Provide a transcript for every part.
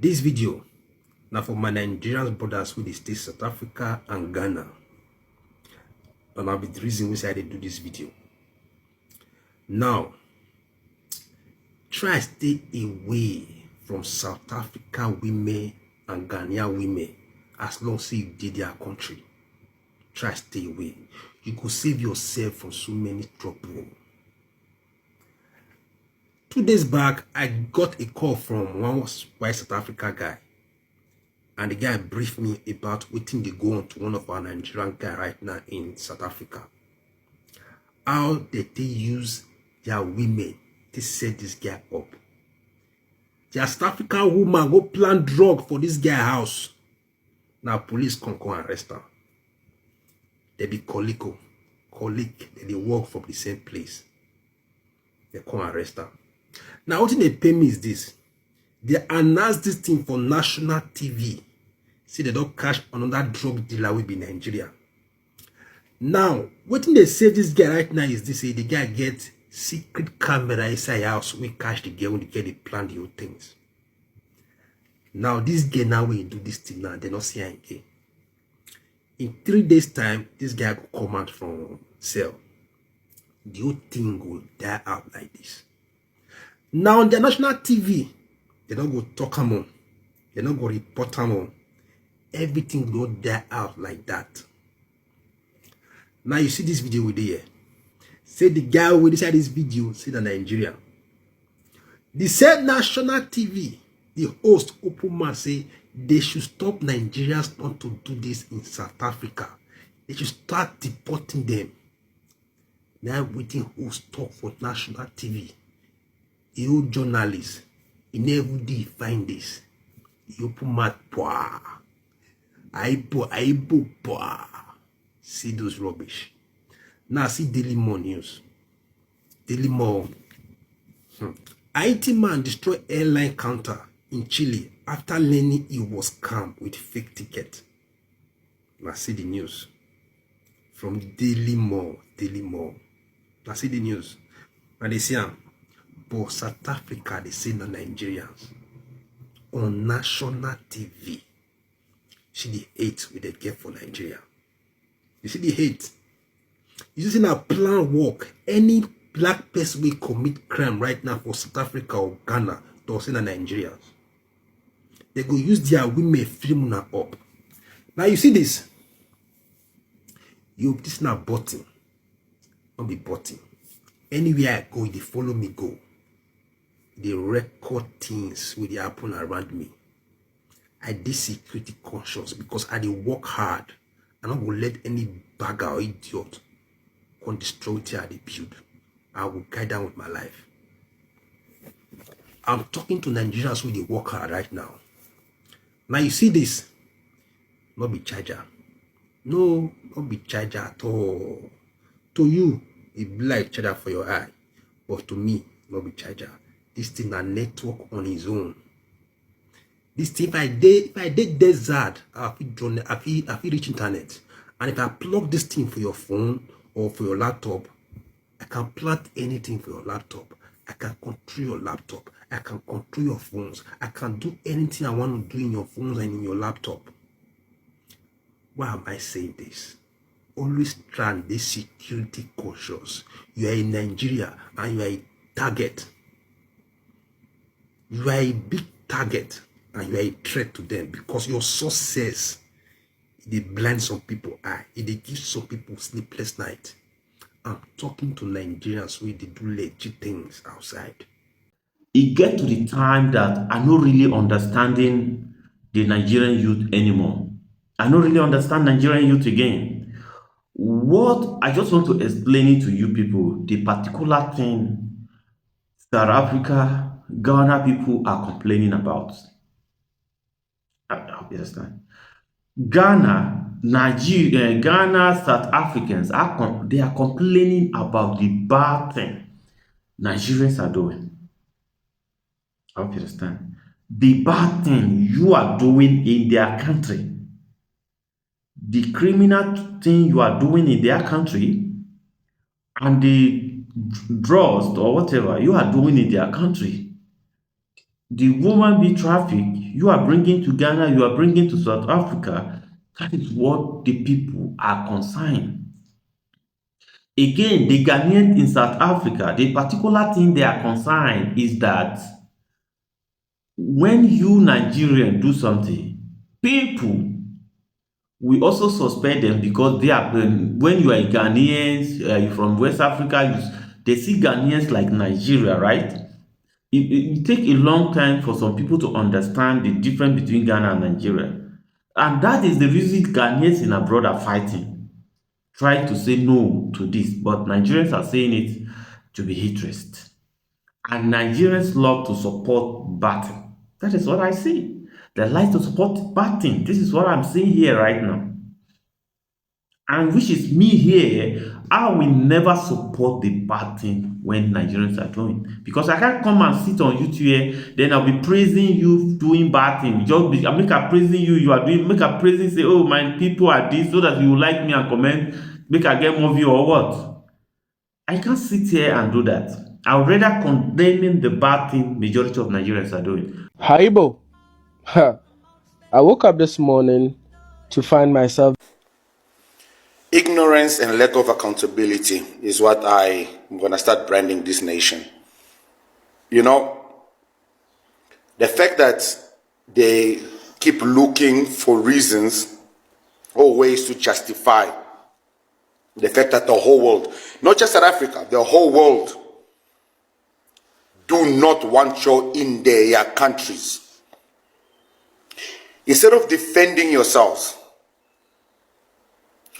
This video now for my Nigerian brothers who they stay South Africa and Ghana. And I'll be the reason why I do this video. Now, try stay away from South African women and Ghanaian women as long as you did their country. Try stay away. You could save yourself from so many trouble. 2 days back, I got a call from one white South Africa guy. And the guy briefed me about waiting to go on to one of our Nigerian guys right now in South Africa. How did they use their women to set this guy up? The South African woman go plan drug for this guy house. Now police come and arrest her. They be colleague, they work from the same place. They come arrest her. Now what they pay me is this. They announced this thing for national TV. See, they don't catch another drug dealer will be Nigeria. Now, what they say this guy right now is this: the guy get secret camera inside house. We catch the girl when the girl they plan the whole things. Now, this guy now when do this thing now, they not see him again. In 3 days' time, this guy will come out from cell. The whole thing will die out like this. Now on the national TV, they don't go talk them on. They don't go report them on. Everything go die out like that. Now you see this video with here. Say the guy who inside this video, say the Nigerian. The said national TV, the host open mouth say they should stop Nigerians not to do this in South Africa. They should start deporting them. Now waiting host talk for national TV. You journalists, in every day find this. You put mad poa. Aibo poa. See those rubbish. Now see Daily More news. Daily More. IT man destroy airline counter in Chile after learning he was scammed with fake ticket. Now see the news. From Daily More. Daily More. Now see the news. And they say, but South Africa, they say the Nigerians on national TV. See the hate with the get for Nigeria. You see the hate. You see a plan work. Any black person will commit crime right now for South Africa or Ghana, they'll say the Nigerians. They go use their women film now up. Now you see this. You this now button. Don't be button. Anywhere I go, they follow me go. They record things with the happen around me. I did security conscious because I did work hard. I don't will let any bagger or idiot come destroy it I build. I will guide down with my life. I'm talking to Nigerians who they work hard right now. Now you see this. Not be charger. No, not be charger at all. To you, it be like charger for your eye. But to me, not be charger. This thing a network on its own. This thing, if I did desert, I feel reach internet. And if I plug this thing for your phone or for your laptop, I can plug anything for your laptop. I can control your laptop. I can control your phones. I can do anything I want to do in your phones and in your laptop. Why am I saying this? Always try and be security cautious. You are in Nigeria and you are a target. You are a big target and you are a threat to them because your success, they blind some people eye. They give some people sleepless night. I'm talking to Nigerians who they do legit things outside. It get to the time that I not really understanding the Nigerian youth anymore. I don't really understand Nigerian youth again. What I just want to explain it to you people, the particular thing South Africa, Ghana people are complaining about. I understand. Ghana, Nigeria, Ghana, South Africans they are complaining about the bad thing Nigerians are doing. I hope you understand. The bad thing you are doing in their country. The criminal thing you are doing in their country and the drugs or whatever you are doing in their country. the woman be trafficked, you are bringing to Ghana, you are bringing to South Africa. That is what the people are concerned. Again, the Ghanaians in South Africa, the particular thing they are concerned is that when you Nigerians do something, people we also suspect them because they are when you are Ghanaians, you from West Africa, they see Ghanaians like Nigeria, right? It take a long time for some people to understand the difference between Ghana and Nigeria. And that is the reason Ghanaians in abroad are fighting, trying to say no to this. But Nigerians are saying it to be interest. And Nigerians love to support bad thing. That is what I see. They like to support bad thing. This is what I'm seeing here right now. And which is me here, I will never support the bad thing when Nigerians are doing. Because I can't come and sit on YouTube here, then I'll be praising you doing bad thing. I make a praising you, you are doing, make a praising, say, oh, my people are this, so that you will like me and comment, make a get more view or what. I can't sit here and do that. I would rather condemning the bad thing majority of Nigerians are doing. Haibo, I woke up this morning to find myself. Ignorance and lack of accountability is what I'm going to start branding this nation. You know, the fact that they keep looking for reasons or ways to justify the fact that the whole world, not just South Africa, the whole world do not want you in their countries. Instead of defending yourselves,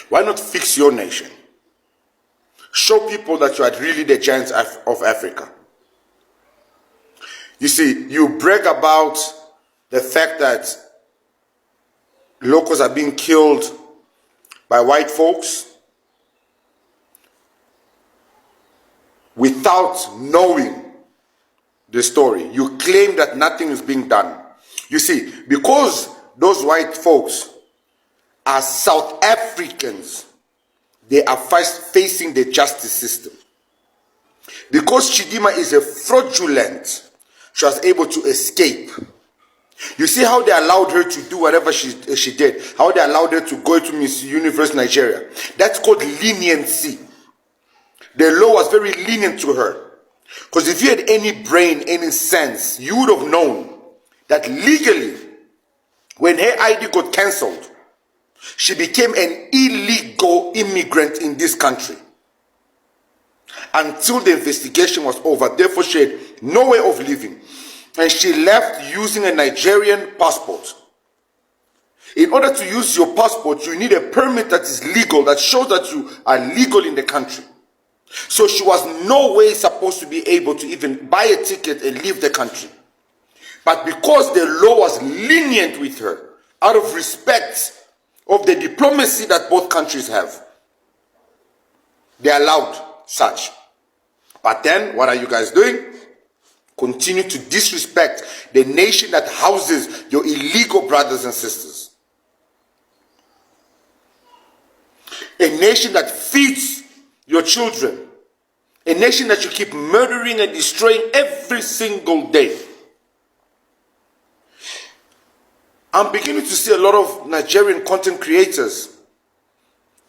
why not fix your nation? Show people that you are really the giants of Africa. You see, you brag about the fact that locals are being killed by white folks without knowing the story. You claim that nothing is being done. You see, because those white folks are South Africans, they are facing the justice system. Because Chidima is a fraudulent, she was able to escape. You see how they allowed her to do whatever she did, how they allowed her to go to Miss Universe Nigeria. That's called leniency. The law was very lenient to her. Because if you had any brain, any sense, you would have known that legally, when her ID got cancelled, she became an illegal immigrant in this country until the investigation was over. Therefore, she had no way of living. And she left using a Nigerian passport. In order to use your passport, you need a permit that is legal, that shows that you are legal in the country. So she was no way supposed to be able to even buy a ticket and leave the country. But because the law was lenient with her, out of respect of the diplomacy that both countries have, they allowed such. But then, what are you guys doing? Continue to disrespect the nation that houses your illegal brothers and sisters. A nation that feeds your children. A nation that you keep murdering and destroying every single day. I'm beginning to see a lot of Nigerian content creators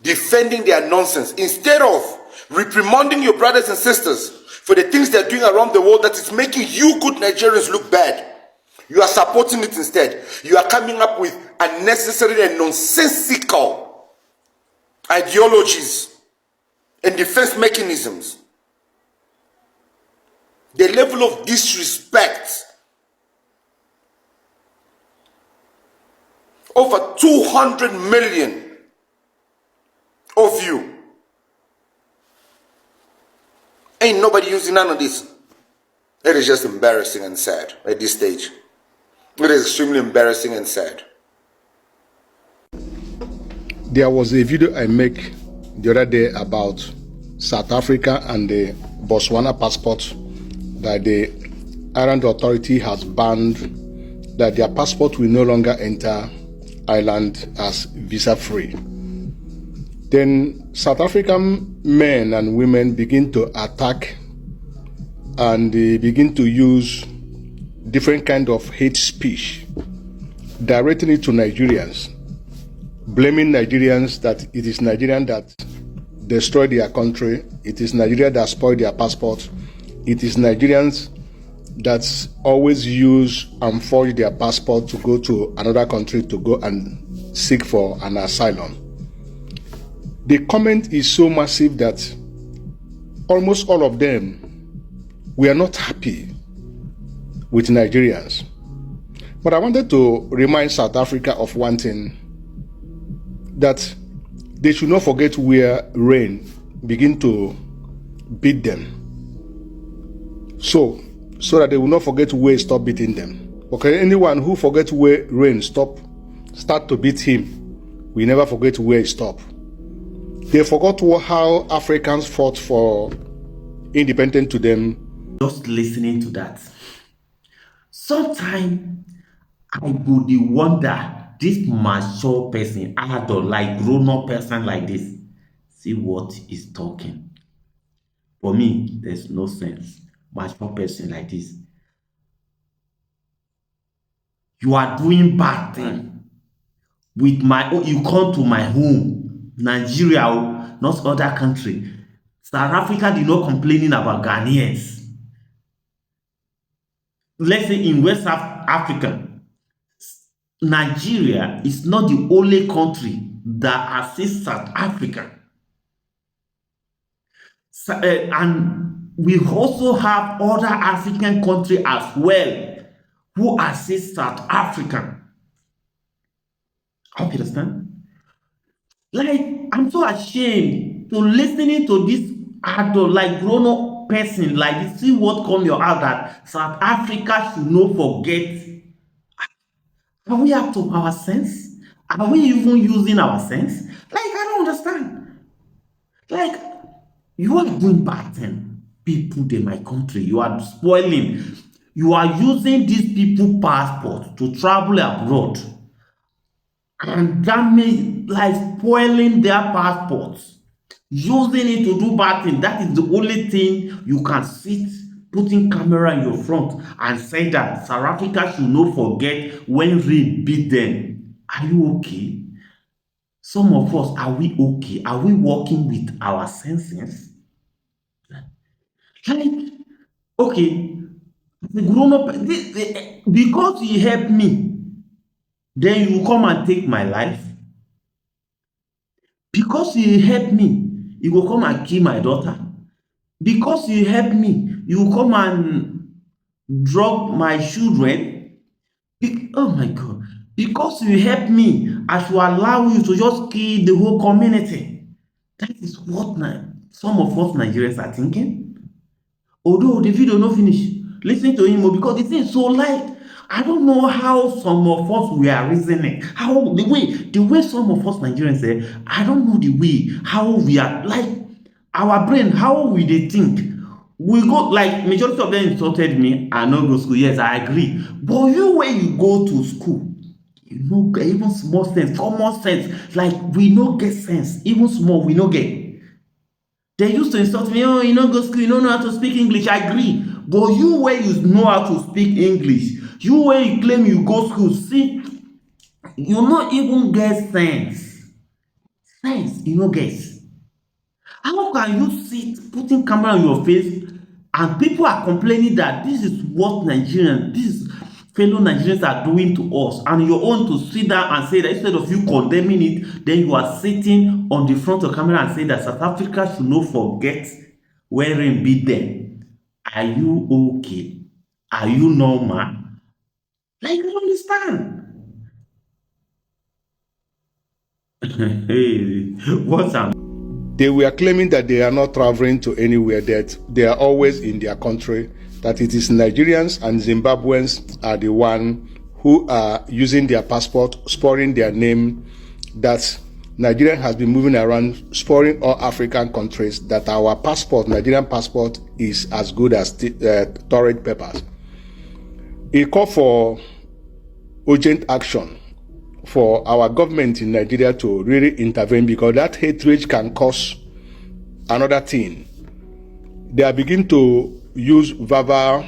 defending their nonsense instead of reprimanding your brothers and sisters for the things they're doing around the world that is making you good Nigerians look bad. You are supporting it instead. You are coming up with unnecessary and nonsensical ideologies and defense mechanisms. The level of disrespect. Over 200 million of you. Ain't nobody using none of this. It is just embarrassing and sad at this stage. It is extremely embarrassing and sad. There was a video I make the other day about South Africa and the Botswana passport that the Ireland authority has banned, that their passport will no longer enter Ireland as visa-free. Then South African men and women begin to attack, and they begin to use different kind of hate speech, directing it to Nigerians, blaming Nigerians that it is Nigerian that destroyed their country, it is Nigeria that spoiled their passport, it is Nigerians that always use and forge their passport to go to another country to go and seek for an asylum. The comment is so massive that almost all of them were not happy with Nigerians. But I wanted to remind South Africa of one thing, that they should not forget where rain begin to beat them. So that they will not forget where it stop beating them. Okay, anyone who forgets where rain start to beat him, we never forget where it stop. They forgot how Africans fought for independence to them. Just listening to that, sometimes I go dey wonder, this mature person, adult, like grown-up person like this, see what he's talking. For me, there's no sense. Mature person like this, you are doing bad thing with my own. You come to my home, Nigeria, not other country. South Africa did not complaining about Ghanaians. Let's say in West Africa, Nigeria is not the only country that assists South Africa. And we also have other African countries as well who assist South Africa. I understand? Like, I'm so ashamed to listening to this adult, like grown-up person, like this, see what come your out that South Africa should not forget. Are we up to our sense? Are we even using our sense? Like, I don't understand. Like, you are doing bad thing. People in my country, you are spoiling. You are using these people passport to travel abroad. And damage, like spoiling their passports. Using it to do bad things. That is the only thing you can sit, putting camera in your front and say that South Africa should not forget when rain beat them. Are you okay? Some of us, are we okay? Are we working with our senses? Like, okay, the grown up, because you help me, then you come and take my life. Because you help me, you will come and kill my daughter. Because you help me, you will come and drug my children. Oh my God. Because you help me, I should allow you to just kill the whole community. That is what some of us Nigerians are thinking. Although the video no finish, listen to him because the thing is so light. I don't know how some of us we are reasoning. How the way some of us Nigerians say, I don't know the way how we are, like our brain, how we they think. We go, like majority of them insulted me, I no go school. Yes, I agree. But you when you go to school, you know, even small sense, common sense, like we no get sense, even small we no get. They used to insult me, oh, you know, go school, you don't know how to speak English. I agree. But you where you know how to speak English, you where you claim you go school, see, you not even get sense. Sense, you no get. How can you sit putting camera on your face and people are complaining that this is what Nigerians, these fellow Nigerians are doing to us, and your own to sit down and say that instead of you condemning it, then you are sitting on the front of camera and say that South Africa should not forget where rain beat them. Are you okay? Are you normal? Like, I don't understand. Hey, what's up? They were claiming that they are not traveling to anywhere, that they are always in their country, that it is Nigerians and Zimbabweans are the one who are using their passport, spoiling their name, that Nigeria has been moving around, spoiling all African countries, that our passport, Nigerian passport, is as good as toilet papers. It called for urgent action for our government in Nigeria to really intervene, because that hatred can cause another thing. They are beginning to use verbal,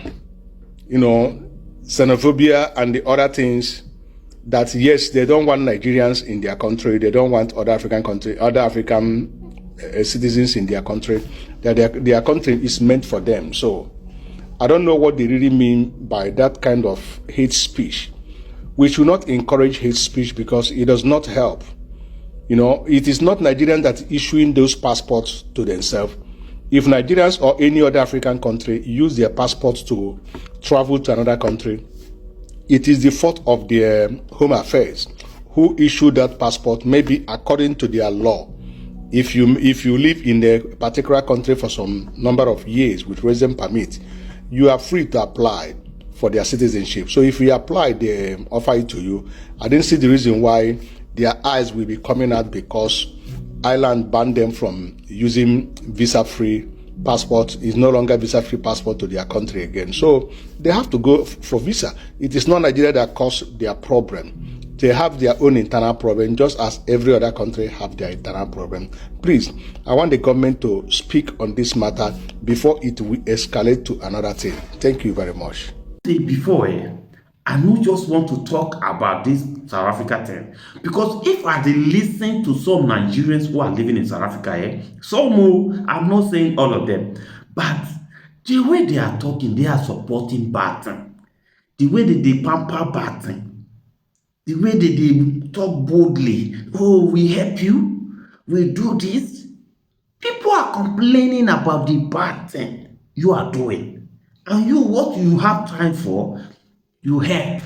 xenophobia and the other things, that yes, they don't want Nigerians in their country, they don't want other African citizens in their country, that their country is meant for them. So I don't know what they really mean by that kind of hate speech. We should not encourage hate speech because it does not help. You know, it is not Nigerians that are issuing those passports to themselves. If Nigerians or any other African country use their passports to travel to another country, it is the fault of their home affairs who issued that passport, maybe according to their law. If you live in a particular country for some number of years with resident permit, you are free to apply for their citizenship. So if you apply, they offer it to you. I didn't see the reason why their eyes will be coming out because Ireland banned them from using visa-free passport. Is no longer visa-free passport to their country again. So they have to go for visa. It is not Nigeria that caused their problem. They have their own internal problem, just as every other country have their internal problem. Please, I want the government to speak on this matter before it will escalate to another thing. Thank you very much. Before, I don't just want to talk about this South Africa thing, because if I listen to some Nigerians who are living in South Africa, some who, I'm not saying all of them, but the way they are talking, they are supporting bad thing. The way that they pamper bad thing, the way that they talk boldly, oh, we help you, we do this. People are complaining about the bad thing you are doing, and you, what you have time for, you help.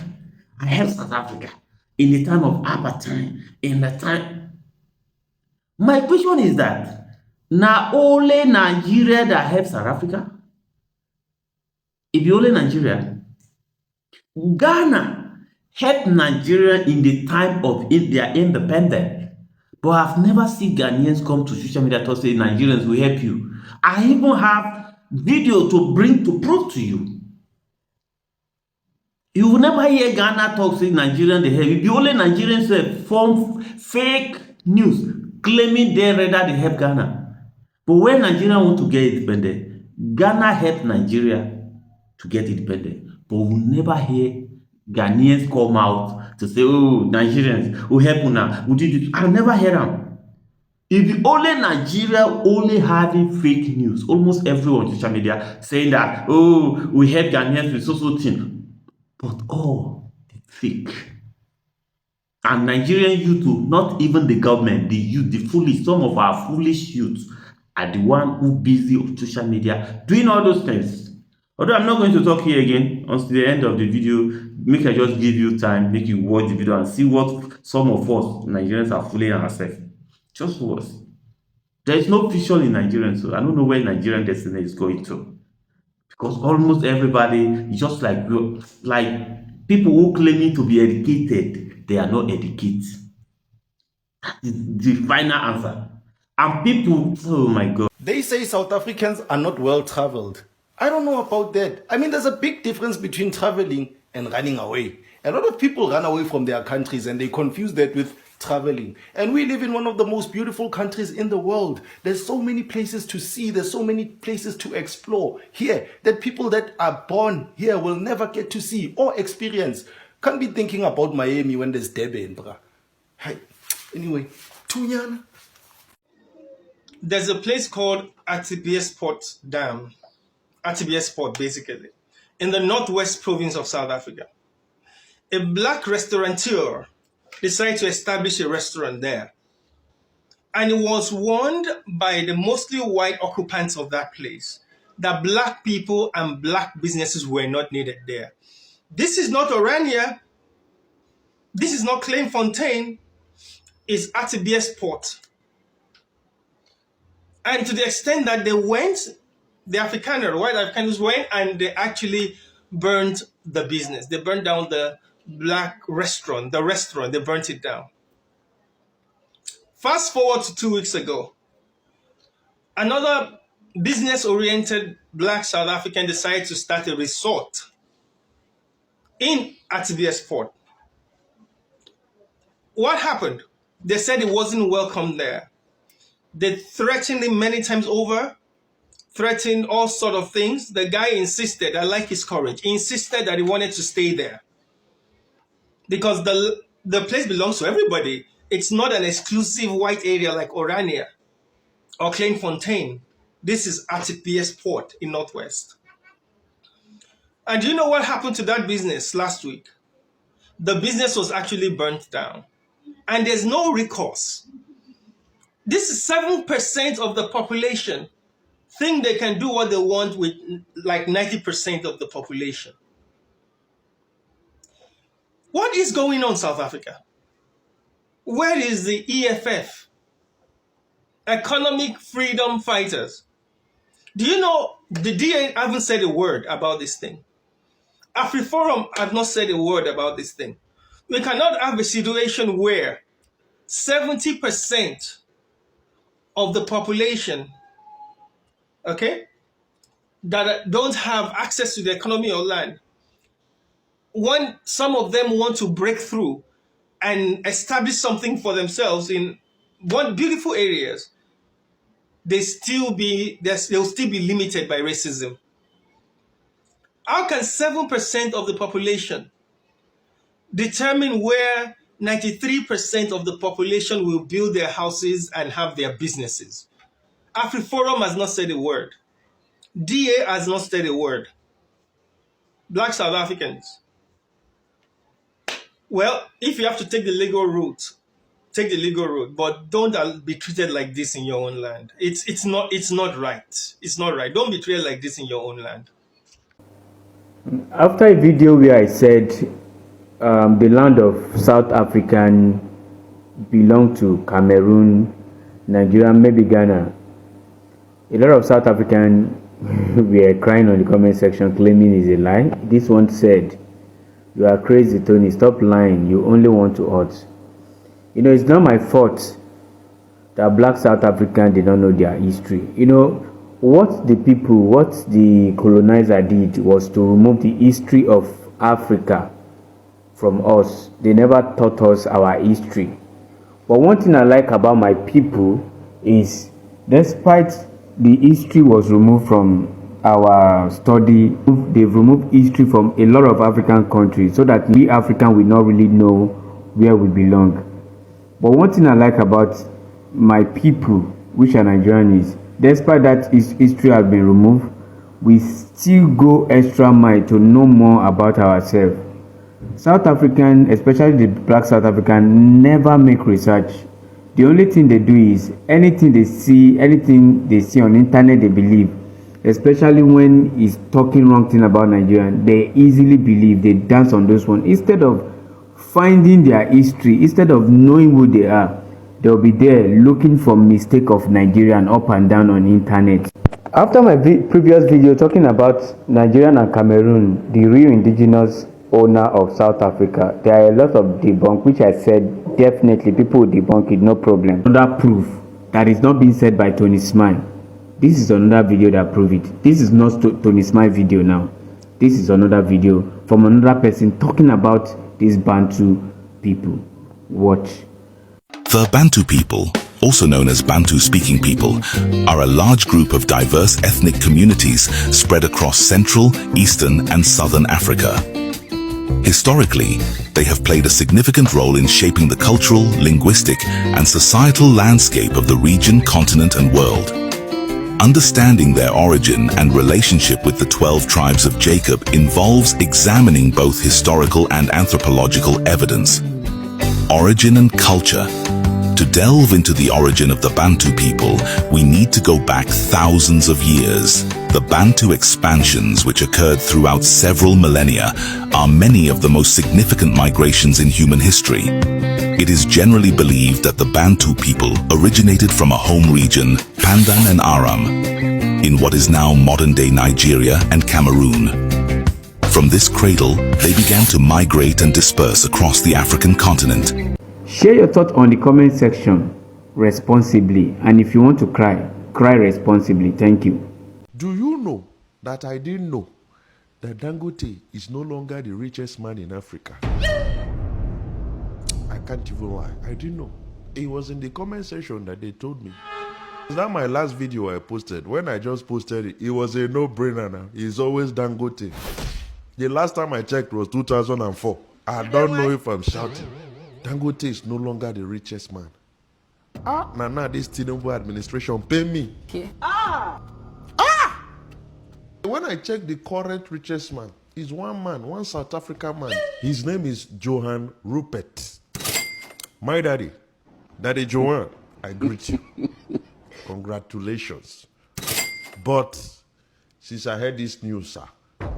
I help South Africa in the time of apartheid, in the time. My question is that now only Nigeria that helps South Africa? If you only Nigeria, Ghana helped Nigeria in the time of their independence. But I've never seen Ghanaians come to social media to say Nigerians will help you. I even have video to bring to prove to you. You will never hear Ghana talk saying Nigerians they help you. The only Nigerians form fake news claiming they rather they help Ghana. But when Nigeria want to get independent, Ghana helped Nigeria to get independent. But we'll never hear Ghanaians come out to say, oh, Nigerians who help you now. We did it. I'll never hear them. If the only Nigeria only having fake news, almost everyone on social media saying that, oh, we help Ghanaians with so thing. But all fake. And Nigerian youth, not even the government, the youth, the foolish, some of our foolish youth are the one who busy on social media doing all those things. Although I'm not going to talk here again until the end of the video, make I just give you time, make you watch the video and see what some of us Nigerians are fooling ourselves. Just watch. There is no vision in Nigerians, so I don't know where Nigerian destiny is going to. Because almost everybody is just like people who claiming to be educated, they are not educated. That is the final answer. And people, oh my God. They say South Africans are not well traveled. I don't know about that. I mean, there's a big difference between traveling and running away. A lot of people run away from their countries and they confuse that with traveling. And we live in one of the most beautiful countries in the world. There's so many places to see. There's so many places to explore here that people that are born here will never get to see or experience. Can't be thinking about Miami when there's Durban, bruh. Hi. Anyway, Tunyana. There's a place called Atibesport Dam, Atibesport basically, in the northwest province of South Africa. A black restaurateur decided to establish a restaurant there. And he was warned by the mostly white occupants of that place that black people and black businesses were not needed there. This is not Orania. This is not Clairefontaine. It's Atibesport. And to the extent that they went, the white Afrikaners went and they actually burned the business. They burned down the black restaurant, they burnt it down. Fast forward to 2 weeks ago, another business-oriented black South African decided to start a resort in Atibesport. What happened? They said he wasn't welcome there. They threatened him many times over. threatened all sort of things. The guy insisted, I like his courage, he insisted that he wanted to stay there because the place belongs to everybody. It's not an exclusive white area like Orania or Clairefontaine. This is RTPS Port in Northwest. And do you know what happened to that business last week? The business was actually burnt down. And there's no recourse. This is 7% of the population think they can do what they want with like 90% of the population. What is going on, South Africa? Where is the EFF? Economic Freedom Fighters. Do you know the DA haven't said a word about this thing? AfriForum have not said a word about this thing. We cannot have a situation where 70% of the population, okay, that don't have access to the economy or land, when some of them want to break through and establish something for themselves in one beautiful areas, they'll still be limited by racism. How can 7% of the population determine where 93% of the population will build their houses and have their businesses? AfriForum has not said a word. DA has not said a word. Black South Africans. Well, if you have to take the legal route, take the legal route, but don't be treated like this in your own land. It's not right. It's not right. Don't be treated like this in your own land. After a video where I said the land of South African belong to Cameroon, Nigeria, maybe Ghana, a lot of South African were crying on the comment section claiming it's a lie. This one said, "You are crazy, Tony. Stop lying. You only want to hurt." You know, it's not my fault that black South Africans did not know their history. You know, what the colonizer did was to remove the history of Africa from us. They never taught us our history. But one thing I like about my people is, despite the history was removed from our study, they've removed history from a lot of African countries so that we African will not really know where we belong. But one thing I like about my people, which are Nigerians, is despite that history has been removed, we still go extra mile to know more about ourselves. South African, especially the black South African, never make research. The only thing they do is anything they see on internet, they believe. Especially when he's talking wrong thing about Nigerian, they easily believe, they dance on those ones. Instead of finding their history, instead of knowing who they are, they'll be there looking for mistake of Nigerian up and down on internet. After my previous video talking about Nigerian and Cameroon, the real indigenous owner of South Africa, there are a lot of debunk, which I said definitely people will debunk it, no problem. Another proof that is not being said by Tony Smile. This is another video that prove it. This is not Tony Smile video now. This is another video from another person talking about these Bantu people. Watch. The Bantu people, also known as Bantu-speaking people, are a large group of diverse ethnic communities spread across Central, Eastern, and Southern Africa. Historically, they have played a significant role in shaping the cultural, linguistic, and societal landscape of the region, continent, and world. Understanding their origin and relationship with the 12 tribes of Jacob involves examining both historical and anthropological evidence. Origin and culture. To delve into the origin of the Bantu people, we need to go back thousands of years. The Bantu expansions, which occurred throughout several millennia, are many of the most significant migrations in human history. It is generally believed that the Bantu people originated from a home region, Pandan and Aram, in what is now modern-day Nigeria and Cameroon. From this cradle, they began to migrate and disperse across the African continent. Share your thoughts on the comment section responsibly, and if you want to cry, cry responsibly. Thank you. Do you know that I didn't know that Dangote is no longer the richest man in Africa? I can't even lie. I didn't know. It was in the comment section that they told me That my last video I posted. When I just posted it, it was a no-brainer now. It's always Dangote. The last time I checked was 2004. I don't know if I'm shouting. Dangote is no longer the richest man. Now this Tinubu administration pay me. When I check the current richest man, he's one man, one South African man. His name is Johan Rupert. My daddy, Daddy Johan, I greet you. Congratulations. But since I heard this news, sir,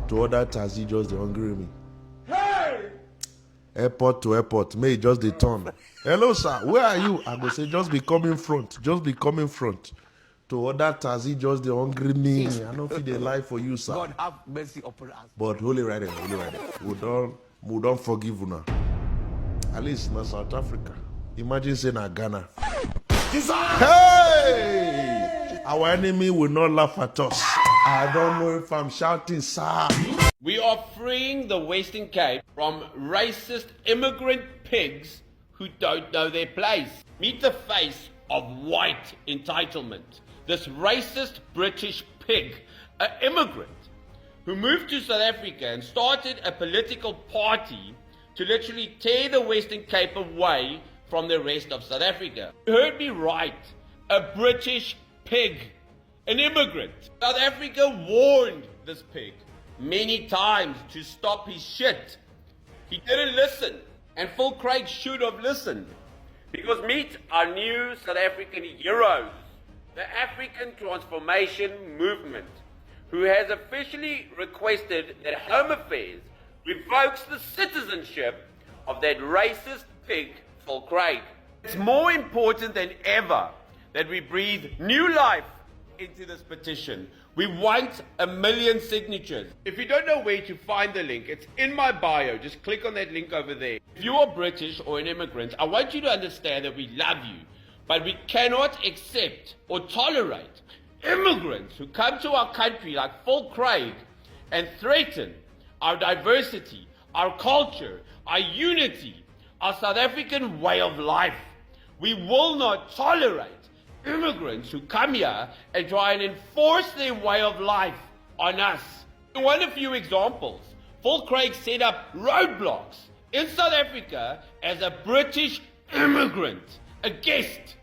to other taxi just the hungry me. Hey! Airport to airport, may just the turn. Hello, sir, where are you? I go say, just be coming front, just be coming front. To other taxi just the hungry me. I don't feel the life for you, sir. God have mercy upon us. But holy right there, holy right there. We don't forgive you now. At least in South Africa. Imagine saying na Ghana. Hey! Our enemy will not laugh at us. I don't know if I'm shouting, sir. We are freeing the Western Cape from racist immigrant pigs who don't know their place. Meet the face of white entitlement. This racist British pig, an immigrant who moved to South Africa and started a political party to literally tear the Western Cape away from the rest of South Africa. You heard me right. A British pig, an immigrant. South Africa warned this pig many times to stop his shit. He didn't listen, and Phil Craig should have listened. Because meet our new South African heroes, the African Transformation Movement, who has officially requested that Home Affairs revokes the citizenship of that racist pig, Phil Craig. It's more important than ever that we breathe new life into this petition. We want 1 million signatures. If you don't know where to find the link, it's in my bio. Just click on that link over there. If you are British or an immigrant, I want you to understand that we love you, but we cannot accept or tolerate immigrants who come to our country like Phil Craig and threaten our diversity, our culture, our unity, our South African way of life. We will not tolerate immigrants who come here and try and enforce their way of life on us. In one of few examples, Phil Craig set up roadblocks in South Africa as a British immigrant, a guest,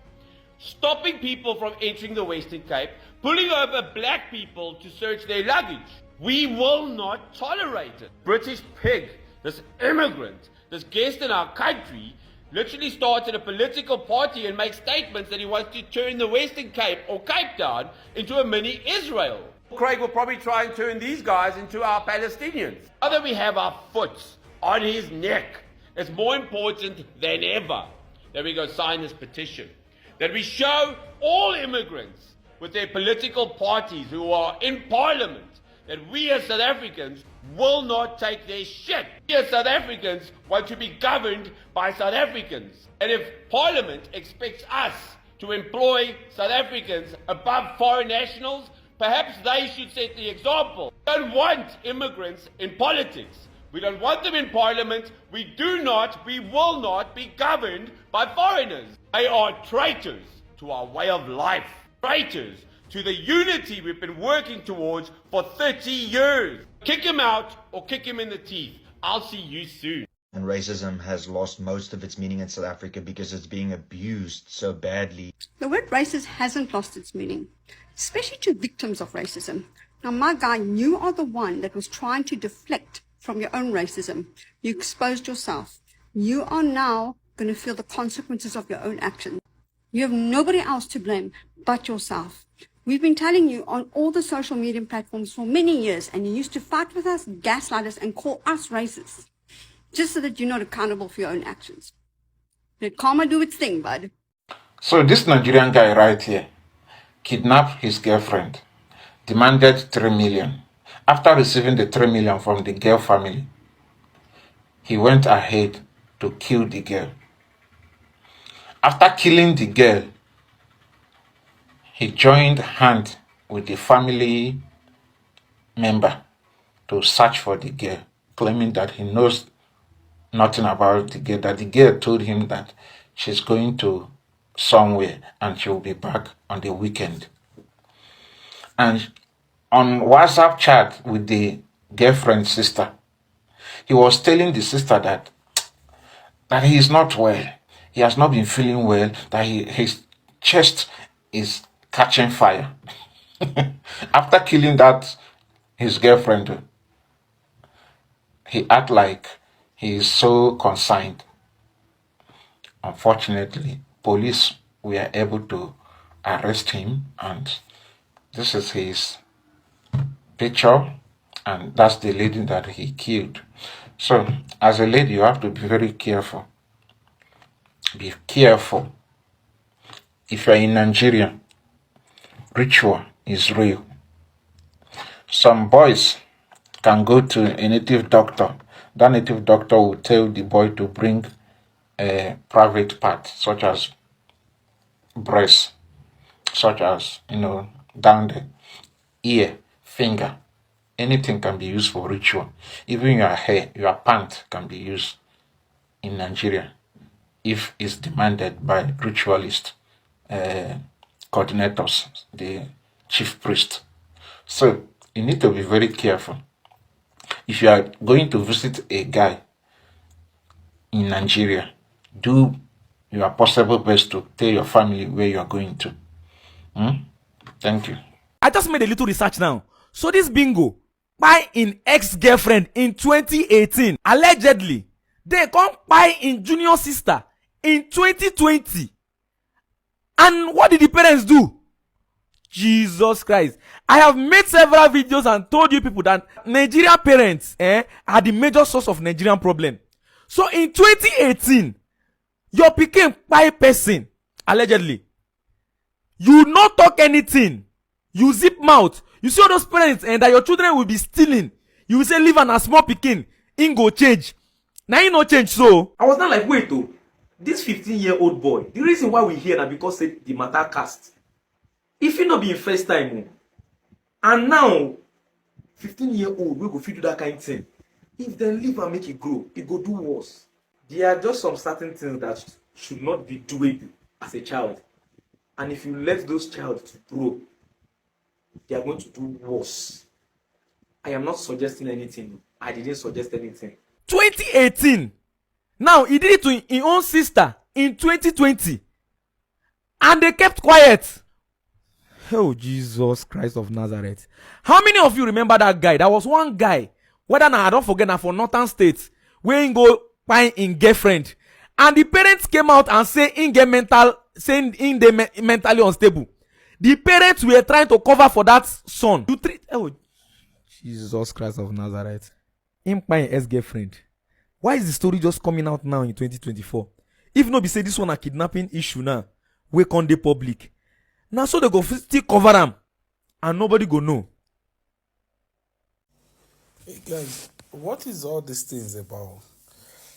stopping people from entering the Western Cape, pulling over black people to search their luggage. We will not tolerate it. British pig, this immigrant, this guest in our country, literally started a political party and makes statements that he wants to turn the Western Cape or Cape Town into a mini Israel. Craig will probably try and turn these guys into our Palestinians. Now that we have our foot on his neck, it's more important than ever that we go sign this petition. That we show all immigrants with their political parties who are in parliament that we as South Africans will not take their shit. We as South Africans want to be governed by South Africans. And if Parliament expects us to employ South Africans above foreign nationals, perhaps they should set the example. We don't want immigrants in politics. We don't want them in Parliament. We will not be governed by foreigners. They are traitors to our way of life. Traitors to the unity we've been working towards for 30 years. Kick him out or kick him in the teeth. I'll see you soon. And racism has lost most of its meaning in South Africa because it's being abused so badly. The word racist hasn't lost its meaning, especially to victims of racism. Now, my guy, you are the one that was trying to deflect from your own racism. You exposed yourself. You are now going to feel the consequences of your own actions. You have nobody else to blame but yourself. We've been telling you on all the social media platforms for many years, and you used to fight with us, gaslight us, and call us racist, just so that you're not accountable for your own actions. Let karma do its thing, bud. So this Nigerian guy right here kidnapped his girlfriend, demanded 3 million. After receiving the 3 million from the girl family, he went ahead to kill the girl. After killing the girl, he joined hand with the family member to search for the girl, claiming that he knows nothing about the girl, that the girl told him that she's going to somewhere and she will be back on the weekend. And on WhatsApp chat with the girlfriend's sister, he was telling the sister that he is not well. He has not been feeling well, that his chest is catching fire. After killing his girlfriend, he act like he is so consigned. Unfortunately, police were able to arrest him, and this is his picture, and that's the lady that he killed. So, as a lady, you have to be very careful. Be careful. If you're in Nigeria, ritual is real. Some boys can go to a native doctor. That native doctor will tell the boy to bring a private part, such as breast, such as, down the ear, finger. Anything can be used for ritual. Even your hair, your pant can be used in Nigeria if it's demanded by ritualist coordinators, the chief priest. So you need to be very careful. If you are going to visit a guy in Nigeria, do your possible best to tell your family where you are going to. Thank you. I just made a little research now. So this bingo, buy in ex-girlfriend in 2018, allegedly, they come buy in junior sister in 2020. And what did the parents do? Jesus Christ. I have made several videos and told you people that Nigerian parents are the major source of Nigerian problem. So in 2018, your pikin buy person, allegedly. You not talk anything. You zip mouth. You see all those parents and that your children will be stealing. You will say, leave an a small pikin, in go change. Now you no change so. I was not like, wait though. This 15-year-old boy, the reason why we here now because say the matter cast. If it not be in first time, and now 15-year-old we go fit do that kind of thing. If they leave and make it grow, it go do worse. There are just some certain things that should not be doable as a child. And if you let those child to grow, they are going to do worse. I am not suggesting anything. I didn't suggest anything. 2018. Now he did it to his own sister in 2020. And they kept quiet. Oh, Jesus Christ of Nazareth. How many of you remember that guy? There was one guy, whether now I don't forget now, for Northern States, where he go find in girlfriend. And the parents came out and say in get mentally unstable. The parents were trying to cover for that son. You treat, oh, Jesus Christ of Nazareth. Him my ex-girlfriend. Why is the story just coming out now in 2024? If no be say this one a kidnapping issue now, we on the public. Now so they go still cover them, and nobody go know. Hey guys, what is all these things about?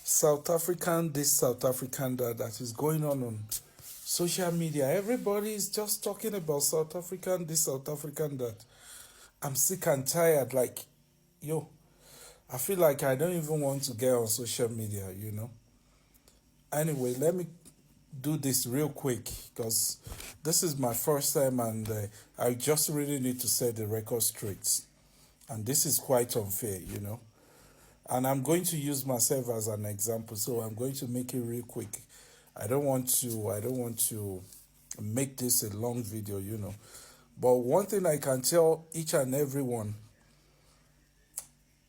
South African, this South African that is going on social media. Everybody is just talking about South African, this South African that. I'm sick and tired. Like, yo, I feel like I don't even want to get on social media, you know. Anyway, let me do this real quick because this is my first time and I just really need to set the record straight. And this is quite unfair, you know. And I'm going to use myself as an example, so I'm going to make it real quick. I don't want to make this a long video, you know. But one thing I can tell each and everyone,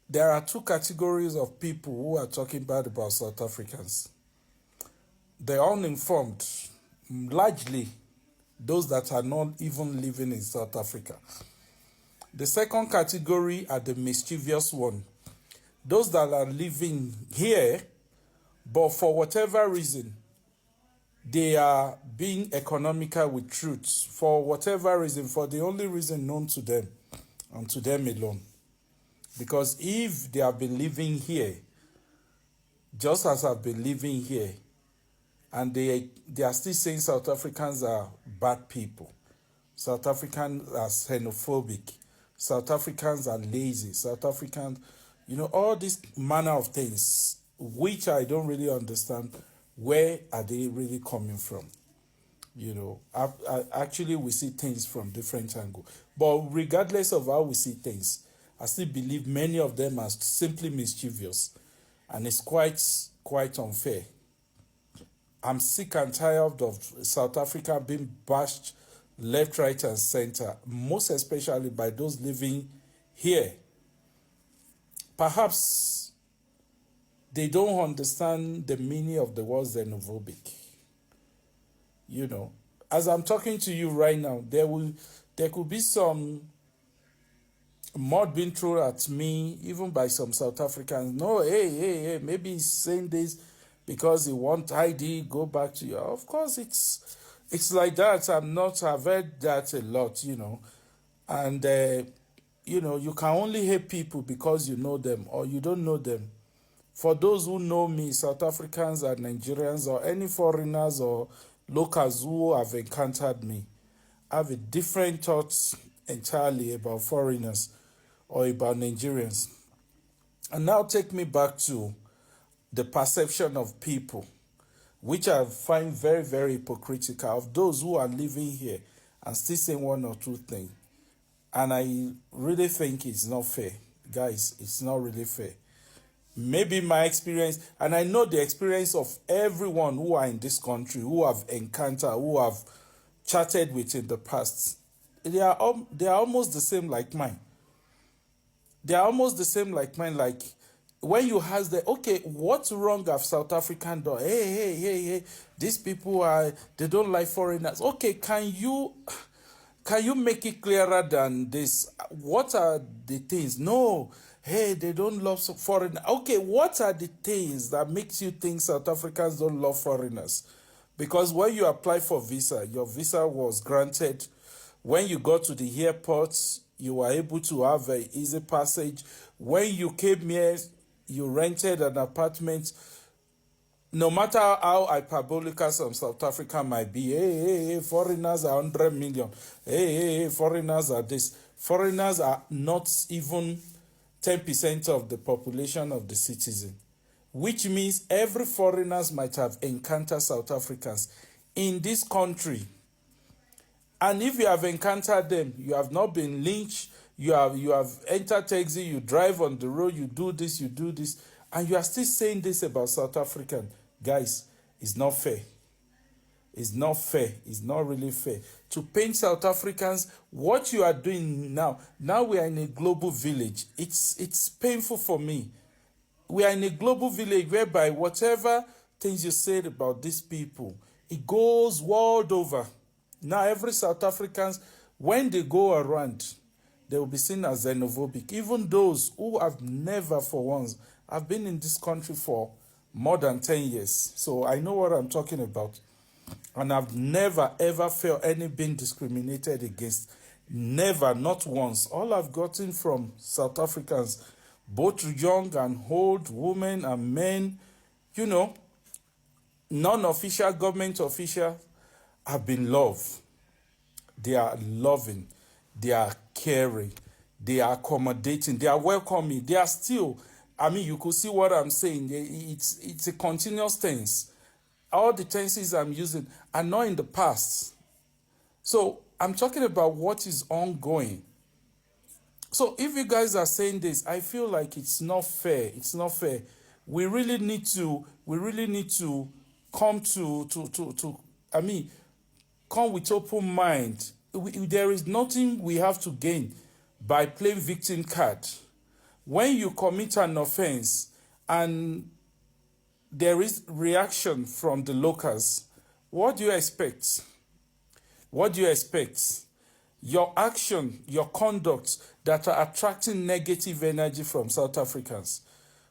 there are two categories of people who are talking bad about South Africans. The uninformed, largely those that are not even living in South Africa. The second category are the mischievous one. Those that are living here, but for whatever reason, they are being economical with truth. For whatever reason, for the only reason known to them, and to them alone. Because if they have been living here, just as I've been living here, and they are still saying South Africans are bad people, South Africans are xenophobic, South Africans are lazy, South Africans, you know, all this manner of things, which I don't really understand. Where are they really coming from? Actually, we see things from different angles. But regardless of how we see things, I still believe many of them are simply mischievous, and it's quite unfair. I'm sick and tired of South Africa being bashed left, right, and center, most especially by those living here. Perhaps they don't understand the meaning of the word xenophobic. As I'm talking to you right now, there could be some mud being thrown at me, even by some South Africans. No, hey, maybe he's saying this because he wants ID, go back to you. Of course, it's like that. I've heard that a lot, And, you can only hate people because you know them or you don't know them. For those who know me, South Africans or Nigerians or any foreigners or locals who have encountered me, have a different thoughts entirely about foreigners or about Nigerians. And now take me back to the perception of people, which I find very, very hypocritical, of those who are living here and still saying one or two things. And I really think it's not fair. Guys, it's not really fair. Maybe my experience, and I know the experience of everyone who are in this country, who have encountered, who have chatted with in the past, they are almost the same like mine. They are almost the same like mine. Like when you ask them, okay, what's wrong of South African done? Hey, these people they don't like foreigners. Okay, can you make it clearer than this? What are the things? No, hey, they don't love foreigners. Okay, what are the things that makes you think South Africans don't love foreigners? Because when you apply for visa, your visa was granted. When you got to the airport, you were able to have an easy passage. When you came here, you rented an apartment. No matter how hyperbolical some South Africa might be, hey, foreigners are 100 million. Hey, foreigners are this. Foreigners are not even 10% of the population of the citizen, which means every foreigners might have encountered South Africans in this country. And if you have encountered them, you have not been lynched, you have entered taxi, you drive on the road, you do this, and you are still saying this about South African. Guys, it's not fair. It's not fair. It's not really fair. To paint South Africans, what you are doing now we are in a global village. It's painful for me. We are in a global village whereby whatever things you said about these people, it goes world over. Now every South Africans, when they go around, they will be seen as xenophobic. Even those who have never for once have been in this country for more than 10 years. So I know what I'm talking about. And I've never ever felt any being discriminated against. Never, not once. All I've gotten from South Africans, both young and old, women and men, non-official, government official, have been loved. They are loving. They are caring. They are accommodating. They are welcoming. They are still, you could see what I'm saying. It's a continuous tense. All the tenses I'm using are not in the past. So I'm talking about what is ongoing. So if you guys are saying this, I feel like it's not fair. It's not fair. We really need to come come with open mind. There is nothing we have to gain by playing victim card. When you commit an offense and there is reaction from the locals, what do you expect? What do you expect? Your action, your conduct that are attracting negative energy from South Africans.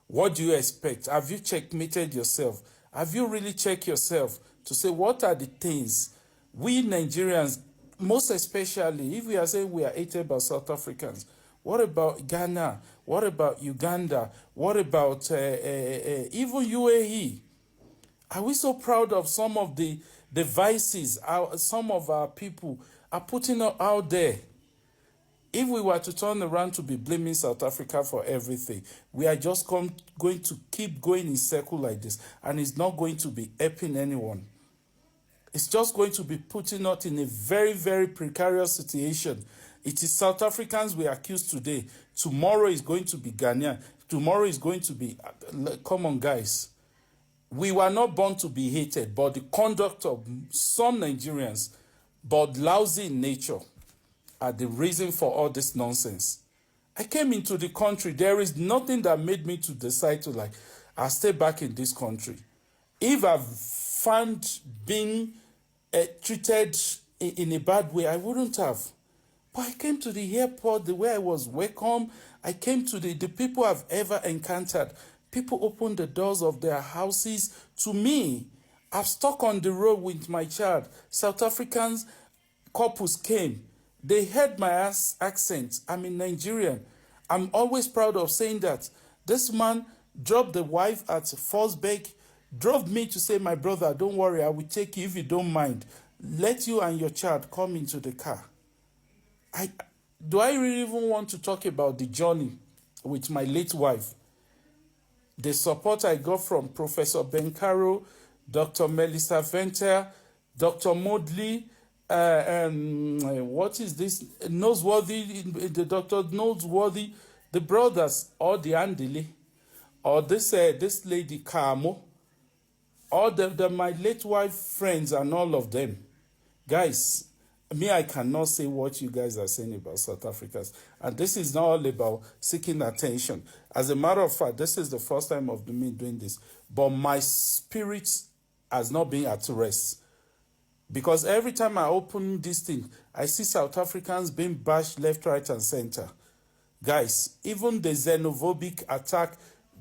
What do you expect? Have you checkmated yourself? Have you really checked yourself to say what are the things we Nigerians, most especially if we are saying we are hated by South Africans, what about Ghana? What about Uganda? What about even UAE? Are we so proud of some of the vices some of our people are putting out there? If we were to turn around to be blaming South Africa for everything, we are just going to keep going in circle like this, and it's not going to be helping anyone. It's just going to be putting us in a very, very precarious situation. It is South Africans we accuse today. Tomorrow is going to be Ghanaian. Tomorrow is going to be... Come on, guys. We were not born to be hated, but the conduct of some Nigerians, but lousy in nature, are the reason for all this nonsense. I came into the country. There is nothing that made me to decide to I'll stay back in this country. If I've found being treated in a bad way, I wouldn't have. But I came to the airport the way I was welcome. I came to the people I've ever encountered. People opened the doors of their houses to me. I've stuck on the road with my child. South Africans couples came. They heard my accent. I'm a Nigerian. I'm always proud of saying that. This man dropped the wife at Forsberg, drove me to say, my brother, don't worry, I will take you if you don't mind. Let you and your child come into the car. Do I really even want to talk about the journey with my late wife? The support I got from Professor Benkaro, Dr. Melissa Venter, Dr. Modley, what is this? Noseworthy, the Dr. Noseworthy, the brothers, or the Andili, or this lady Kamo, all my late wife friends and all of them. Guys, I cannot say what you guys are saying about South Africans. And this is not all about seeking attention. As a matter of fact, this is the first time of me doing this. But my spirit has not been at rest. Because every time I open this thing, I see South Africans being bashed left, right, and center. Guys, even the xenophobic attack,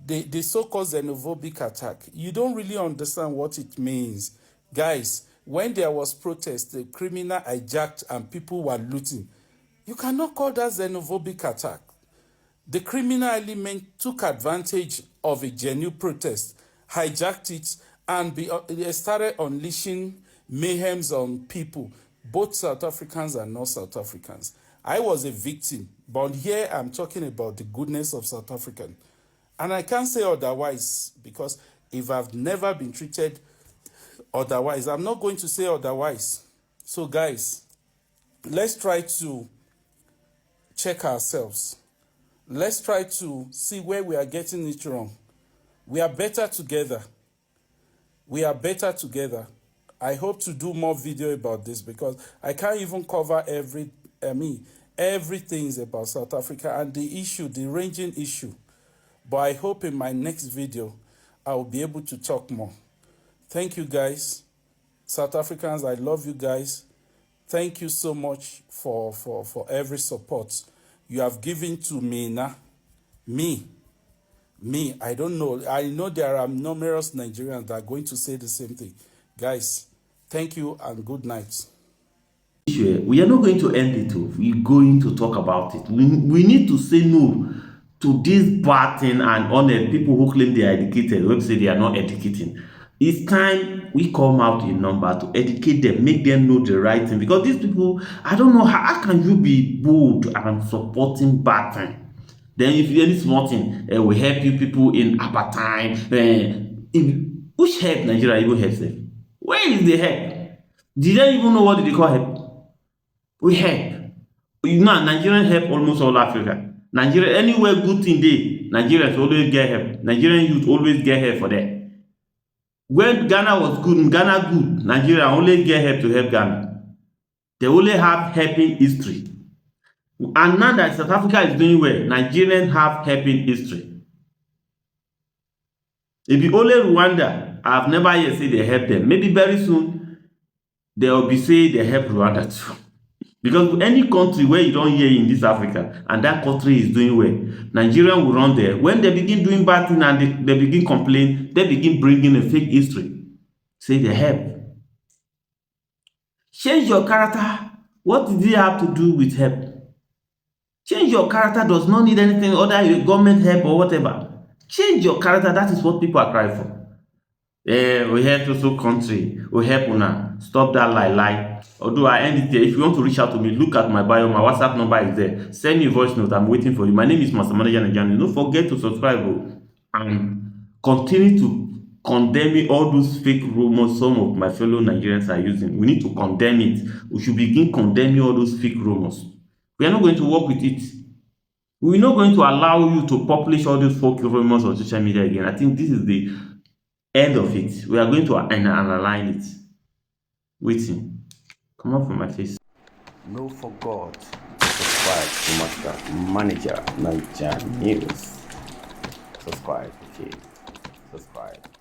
the so-called xenophobic attack, you don't really understand what it means. Guys, when there was protest, the criminal hijacked and people were looting. You cannot call that xenophobic attack. The criminal element took advantage of a genuine protest, hijacked it, and they started unleashing mayhems on people, both South Africans and not South Africans. I was a victim, but here I'm talking about the goodness of South African. And I can't say otherwise, because if I've never been treated otherwise, I'm not going to say otherwise. So guys, let's try to check ourselves. Let's try to see where we are getting it wrong. We are better together. We are better together. I hope to do more video about this because I can't even cover everything about South Africa and the issue, the ranging issue. But I hope in my next video, I will be able to talk more. Thank you guys. South Africans, I love you guys. Thank you so much for every support you have given to me now. Me, I don't know. I know there are numerous Nigerians that are going to say the same thing. Guys, thank you and good night. We are not going to end it. We're going to talk about it. We need to say no to this bad thing and honor people who claim they are educated, who say they are not educating. It's time we come out in number to educate them, make them know the right thing. Because these people, I don't know, how can you be bold and supporting bad thing? Then if you any small thing, we help you people in apartheid. Which help Nigeria even helps them? Where is the help? Did they even know what they call help? We help. You know, Nigerians help almost all Africa. Nigeria, anywhere good thing they, Nigerians always get help. Nigerian youth always get help for that. When Ghana was good, Ghana good, Nigeria only get help to help Ghana. They only have helping history. And now that South Africa is doing well, Nigerians have helping history. If you only Rwanda, I've never yet said they help them. Maybe very soon, they will be saying they help Rwanda too. Because any country where you don't hear in this Africa, and that country is doing well, Nigeria will run there. When they begin doing bad things and they begin complaining, they begin bringing a fake history. Say they help. Change your character. What did it have to do with help? Change your character does not need anything other than government help or whatever. Change your character. That is what people are crying for. We help also country. We help una. Stop that lie. Although I end it there. If you want to reach out to me, look at my bio. My WhatsApp number is there. Send me a voice note. I'm waiting for you. My name is Master Manager Nigerians. Don't forget to subscribe and continue to condemning all those fake rumors some of my fellow Nigerians are using. We need to condemn it. We should begin condemning all those fake rumors. We are not going to work with it. We're not going to allow you to publish all those fake rumors on social media again. I think this is the end of it. We are going to analyze it. Waiting. Come up from my face. No forgot to subscribe to Master Manager Niger News. Subscribe, okay. Subscribe.